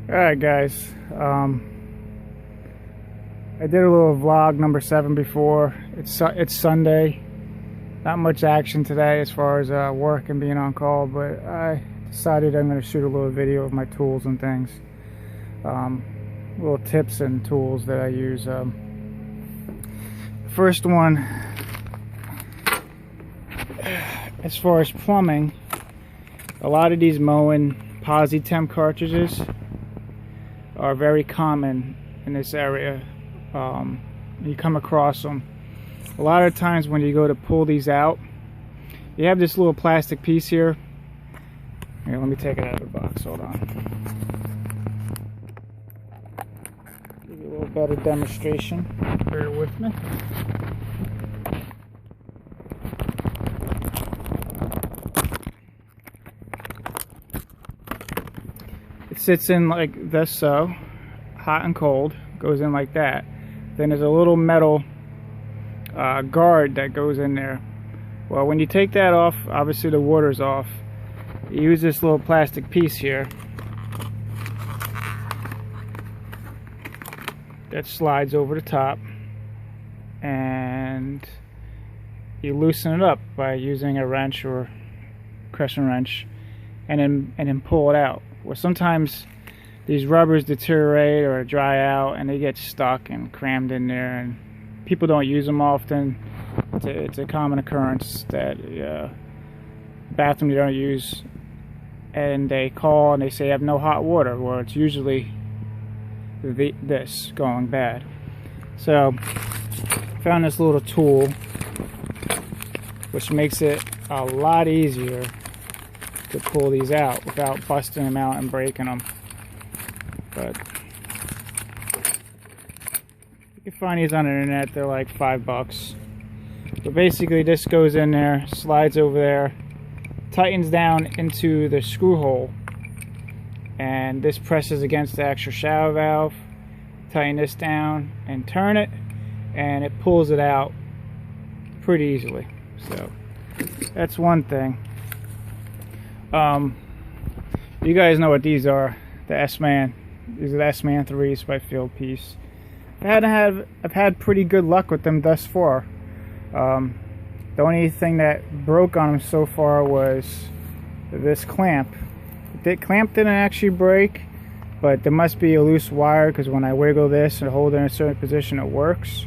Alright guys, I did a little vlog number 7 before. It's Sunday. Not much action today as far as work and being on call, but I decided I'm going to shoot a little video of my tools and things. Little tips and tools that I use. The first one, as far as plumbing, a lot of these Moen PosiTemp cartridges are very common in this area. You come across them a lot of times when you go to pull these out. You have this little plastic piece here. Here, let me take it out of the box. Hold on. Give you a little better demonstration. Bear with me. It sits in like this, so hot and cold, goes in like that. Then there's a little metal guard that goes in there. Well, when you take that off, obviously the water's off. You use this little plastic piece here that slides over the top, and you loosen it up by using a wrench or crescent wrench, and then pull it out. Well, sometimes these rubbers deteriorate or dry out and they get stuck and crammed in there, and people don't use them often. It's a common occurrence that bathroom you don't use, and they call and they say I have no hot water. Well, it's usually this going bad. So I found this little tool which makes it a lot easier to pull these out without busting them out and breaking them. But you can find these on the internet. They're like $5. But basically this goes in there, slides over there, tightens down into the screw hole, and this presses against the extra shower valve. Tighten this down and turn it, and it pulls it out pretty easily. So that's one thing. You guys know what these are, the S-Man. These are the S-Man 3s by Field Piece. I've had pretty good luck with them thus far. The only thing that broke on them so far was this clamp. The clamp didn't actually break, but there must be a loose wire, because when I wiggle this and hold it in a certain position, it works.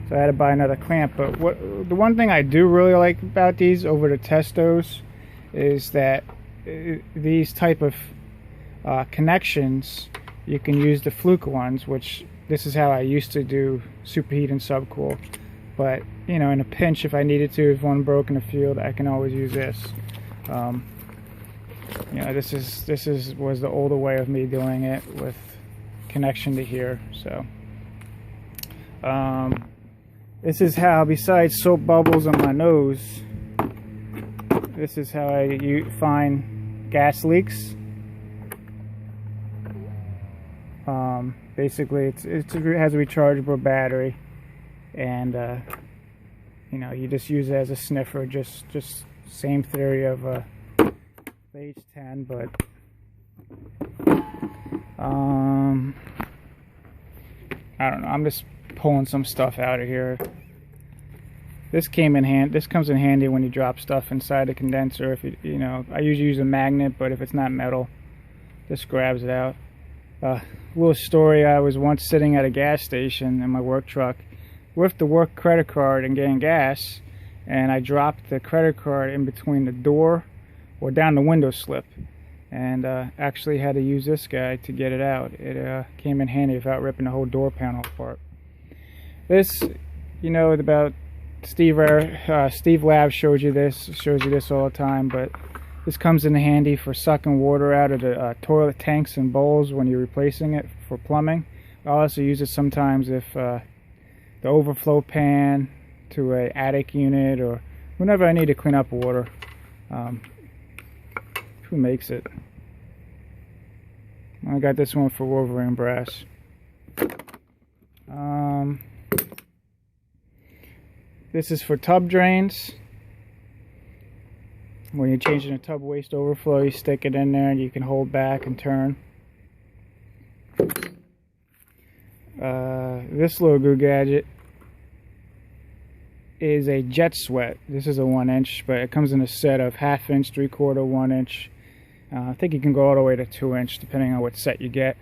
So I had to buy another clamp. But the one thing I do really like about these over the Testos is that these type of connections, you can use the fluke ones, which this is how I used to do superheat and subcool. But you know, in a pinch, if I needed to, if one broke in the field, I can always use this. You know, this was the older way of me doing it, with connection to here. So this is how, besides soap bubbles on my nose, this is how I find gas leaks. Basically, it has a rechargeable battery, and you know, you just use it as a sniffer. Just same theory of the H10, but I don't know. I'm just pulling some stuff out of here. This comes in handy when you drop stuff inside the condenser. If you know, I usually use a magnet, but if it's not metal, this grabs it out. Little story: I was once sitting at a gas station in my work truck with the work credit card and getting gas, and I dropped the credit card in between the door or down the window slip, and actually had to use this guy to get it out. It came in handy without ripping the whole door panel apart. This, you know, about Steve Lab shows you this all the time, but this comes in handy for sucking water out of the toilet tanks and bowls when you're replacing it for plumbing. I also use it sometimes if the overflow pan to an attic unit, or whenever I need to clean up water. Who makes it? I got this one for Wolverine brass. This is for tub drains. When you're changing a tub waste overflow, you stick it in there and you can hold back and turn. This little goo gadget is a jet sweat. This is a 1-inch, but it comes in a set of 1/2 inch, 3/4, 1-inch. I think you can go all the way to 2-inch depending on what set you get.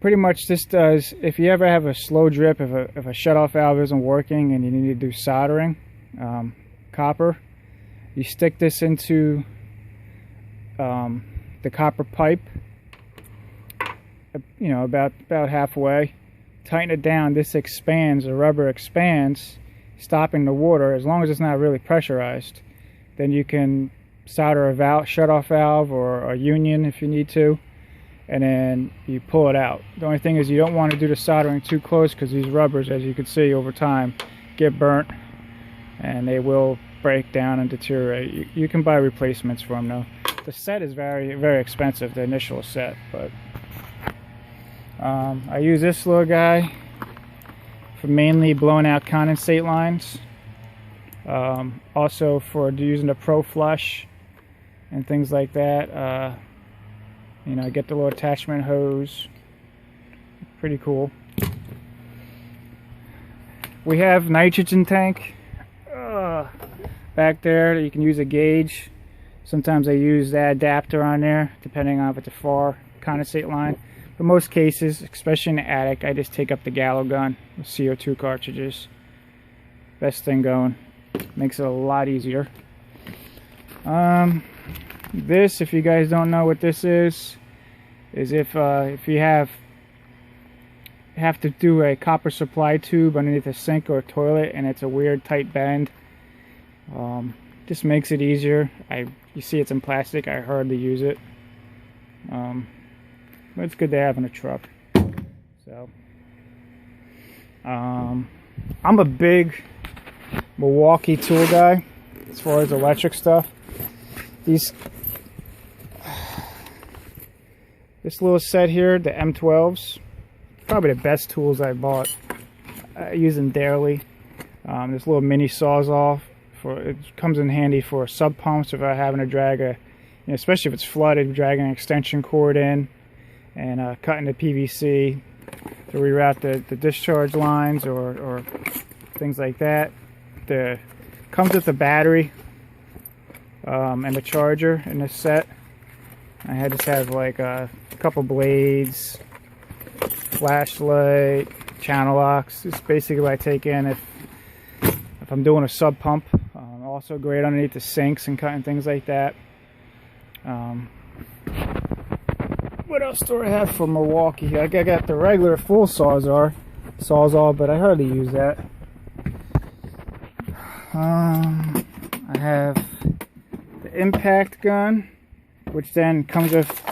Pretty much this does, if you ever have a slow drip, if a shutoff valve isn't working and you need to do soldering, copper, you stick this into the copper pipe, you know, about halfway, tighten it down. This expands, the rubber expands, stopping the water. As long as it's not really pressurized, then you can solder a valve, shutoff valve, or a union if you need to, and then you pull it out. The only thing is you don't want to do the soldering too close, because these rubbers, as you can see over time, get burnt and they will break down and deteriorate. You can buy replacements for them though. The set is very, very expensive, the initial set, but I use this little guy for mainly blowing out condensate lines, also for using the Pro Flush and things like that. You know, I get the little attachment hose. Pretty cool. We have nitrogen tank back there. You can use a gauge. Sometimes I use that adapter on there, depending on if it's a far condensate line. For most cases, especially in the attic, I just take up the gallo gun with CO2 cartridges. Best thing going. Makes it a lot easier. This, if you guys don't know what this is if you have to do a copper supply tube underneath a sink or a toilet and it's a weird tight bend, just makes it easier. You see it's in plastic. I hardly use it. But it's good to have in a truck. So, I'm a big Milwaukee tool guy as far as electric stuff. This little set here, the M12s, probably the best tools I bought. I use them daily. This little mini sawzall, it comes in handy for sub pumps if I'm having to drag especially if it's flooded, dragging an extension cord in and cutting the PVC to reroute the discharge lines or things like that. Comes with the battery and the charger in this set. I just have like a couple blades, flashlight, channel locks. It's basically what I take in if I'm doing a sub pump. Also great underneath the sinks and cutting things like that. What else do I have for Milwaukee? I got the regular full sawzall, but I hardly use that. I have the impact gun, which then comes with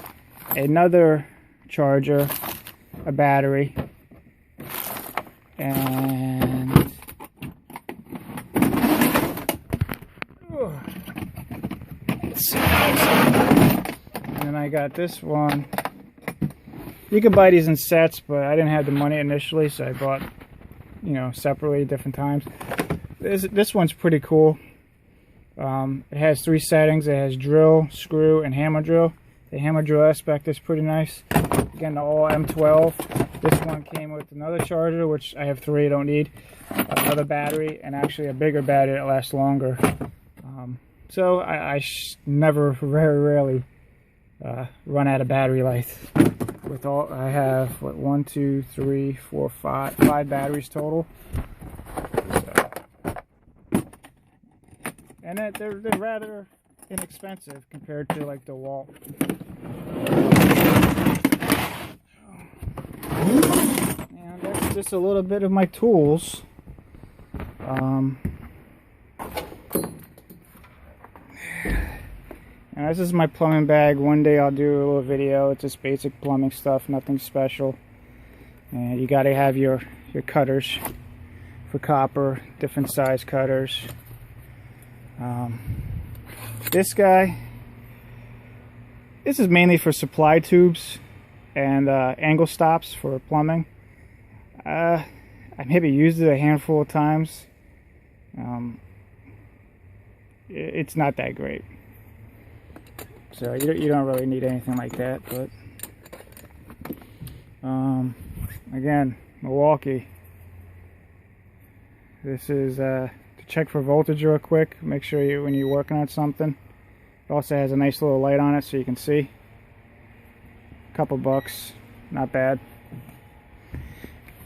another charger, a battery, and let's see. And then I got this one. You can buy these in sets, but I didn't have the money initially, so I bought, separately different times. This one's pretty cool. It has 3 settings. It has drill, screw, and hammer drill. The hammer drill aspect is pretty nice. Again, the all M12. This one came with another charger, which I have 3, I don't need. Another battery, and actually a bigger battery that lasts longer. So I never, very rarely run out of battery life. I have, 1, 2, 3, 4, 5 batteries total. And they're rather inexpensive compared to like DeWalt. And that's just a little bit of my tools. And this is my plumbing bag. One day I'll do a little video. It's just basic plumbing stuff, nothing special. And you gotta have your cutters for copper, different size cutters. This guy, this is mainly for supply tubes and angle stops for plumbing. I maybe used it a handful of times. It's not that great, so you don't really need anything like that. But again, Milwaukee. This is to check for voltage real quick. Make sure you, when you're working on something. It also has a nice little light on it so you can see. A couple bucks, not bad.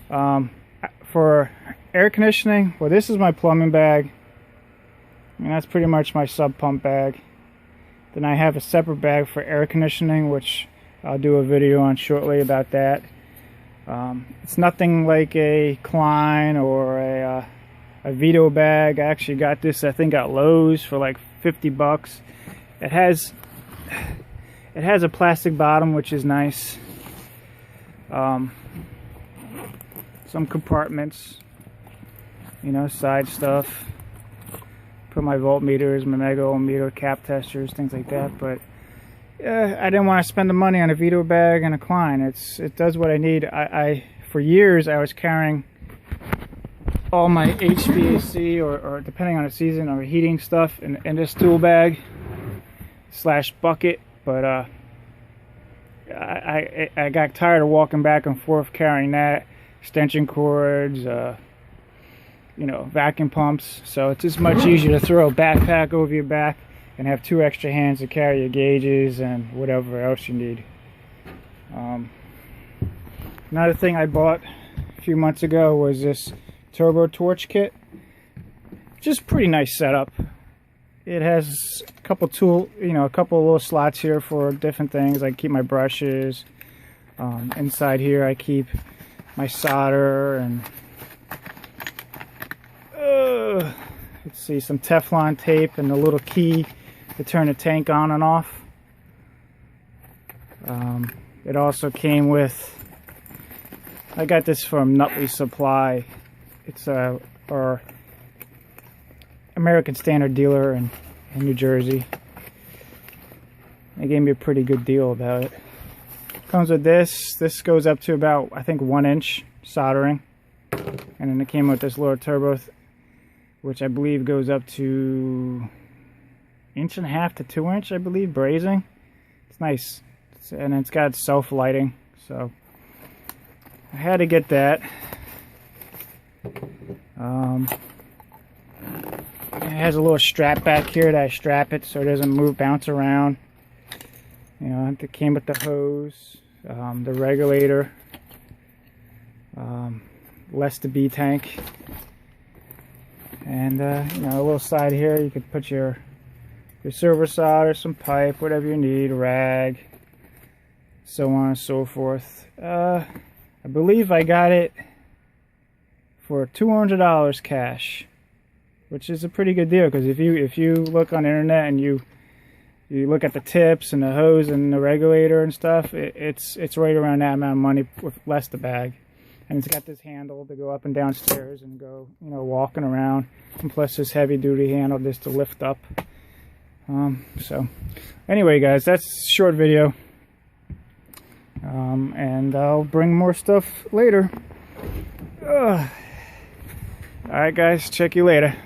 For air conditioning, well, this is my plumbing bag. And that's pretty much my sub pump bag. Then I have a separate bag for air conditioning, which I'll do a video on shortly about that. It's nothing like a Klein or a Vito bag. I actually got this, I think, at Lowe's for like 50 bucks. It has a plastic bottom, which is nice. Some compartments, you know, side stuff. Put my voltmeters, my mega ohmmeter, cap testers, things like that. But I didn't want to spend the money on a Vito bag and a Klein. It does what I need. For years I was carrying all my HVAC or depending on the season or heating stuff in this tool bag / bucket. But I got tired of walking back and forth carrying that, extension cords, you know, vacuum pumps. So it's just much easier to throw a backpack over your back and have 2 extra hands to carry your gauges and whatever else you need. Another thing I bought a few months ago was this turbo torch kit. Just pretty nice setup. It has a couple a couple little slots here for different things. I keep my brushes. Inside here I keep my solder and let's see, some Teflon tape and a little key to turn the tank on and off. It also came with, I got this from Nutley Supply. It's our American Standard dealer in New Jersey. They gave me a pretty good deal about it. Comes with this. This goes up to about, I think, 1 inch soldering. And then it came with this little turbo, which I believe goes up to 1.5 to 2 inch, I believe, brazing. It's nice. And it's got self-lighting, so I had to get that. It has a little strap back here that I strap it so it doesn't move, bounce around. You know, it came with the hose, the regulator, less to B tank, and you know, a little side here you could put your silver solder, some pipe, whatever you need, rag, so on and so forth. I believe I got it for $200 cash, which is a pretty good deal, because if you look on the internet and you look at the tips and the hose and the regulator and stuff, it's right around that amount of money with less the bag. And it's got this handle to go up and down stairs and go, you know, walking around, and plus this heavy duty handle just to lift up. So anyway, guys, that's a short video, and I'll bring more stuff later. Alright guys, check you later.